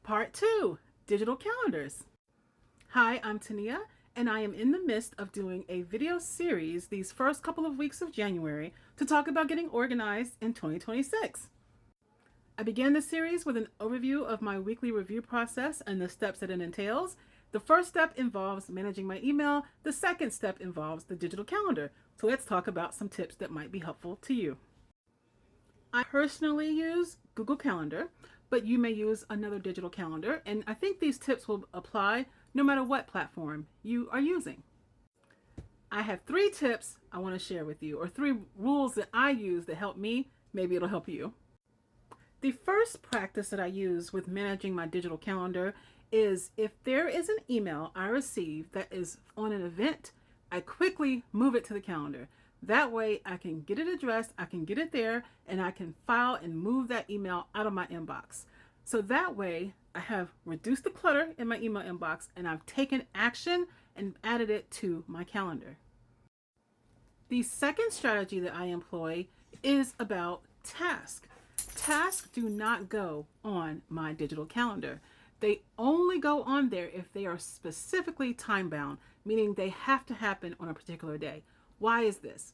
Part 2, Digital Calendars. Hi, I'm Tania, and I am in the midst of doing a video series these first couple of weeks of January to talk about getting organized in 2026. I began the series with an overview of my weekly review process and the steps that it entails. The first step involves managing my email. The second step involves the digital calendar. So let's talk about some tips that might be helpful to you. I personally use Google Calendar, but you may use another digital calendar, and I think these tips will apply no matter what platform you are using. I have 3 tips I want to share with you, or 3 rules that I use that help me. Maybe it'll help you. The first practice that I use with managing my digital calendar is if there is an email I receive that is on an event, I quickly move it to the calendar. That way I can get it addressed, I can get it there, and I can file and move that email out of my inbox. So that way I have reduced the clutter in my email inbox and I've taken action and added it to my calendar. The second strategy that I employ is about tasks. Tasks do not go on my digital calendar. They only go on there if they are specifically time bound, meaning they have to happen on a particular day. Why is this?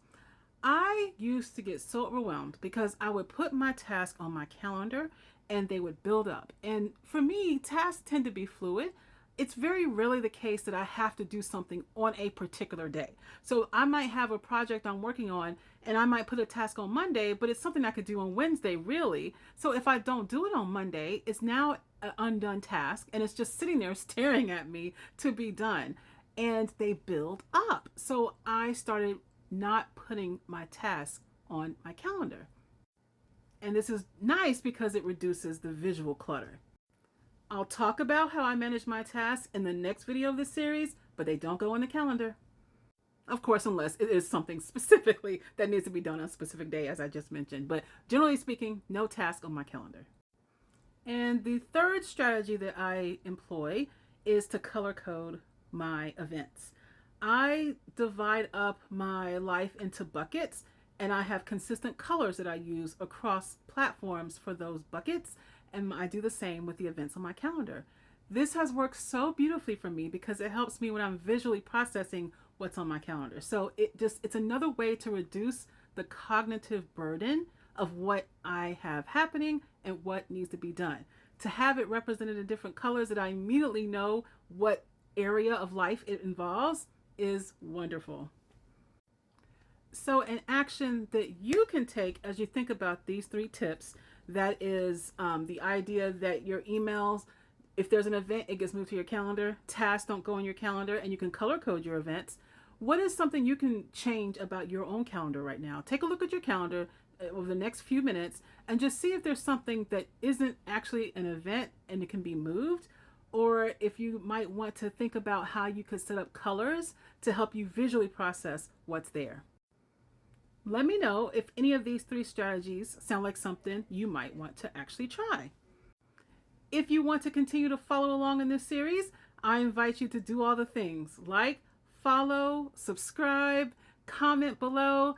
I used to get so overwhelmed because I would put my task on my calendar and they would build up. And for me, tasks tend to be fluid. It's very rarely the case that I have to do something on a particular day. So I might have a project I'm working on and I might put a task on Monday, but it's something I could do on Wednesday, really. So if I don't do it on Monday, it's now an undone task and it's just sitting there staring at me to be done. And they build up. So I started not putting my tasks on my calendar. And this is nice because it reduces the visual clutter. I'll talk about how I manage my tasks in the next video of this series, but they don't go on the calendar. Of course, unless it is something specifically that needs to be done on a specific day, as I just mentioned. But generally speaking, no task on my calendar. And the third strategy that I employ is to color code my events. I divide up my life into buckets and I have consistent colors that I use across platforms for those buckets, and I do the same with the events on my calendar. This has worked so beautifully for me because it helps me when I'm visually processing what's on my calendar. So it's another way to reduce the cognitive burden of what I have happening and what needs to be done. To have it represented in different colors that I immediately know what area of life it involves is wonderful. So an action that you can take as you think about these 3 tips, that is the idea that your emails, if there's an event, it gets moved to your calendar. Tasks don't go on your calendar, and you can color code your events. What is something you can change about your own calendar right now? Take a look at your calendar over the next few minutes and just see if there's something that isn't actually an event and it can be moved, or if you might want to think about how you could set up colors to help you visually process what's there. Let me know if any of these 3 strategies sound like something you might want to actually try. If you want to continue to follow along in this series, I invite you to do all the things like follow, subscribe, comment below.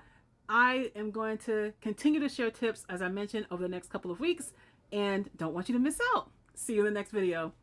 I am going to continue to share tips, as I mentioned, over the next couple of weeks, and don't want you to miss out. See you in the next video.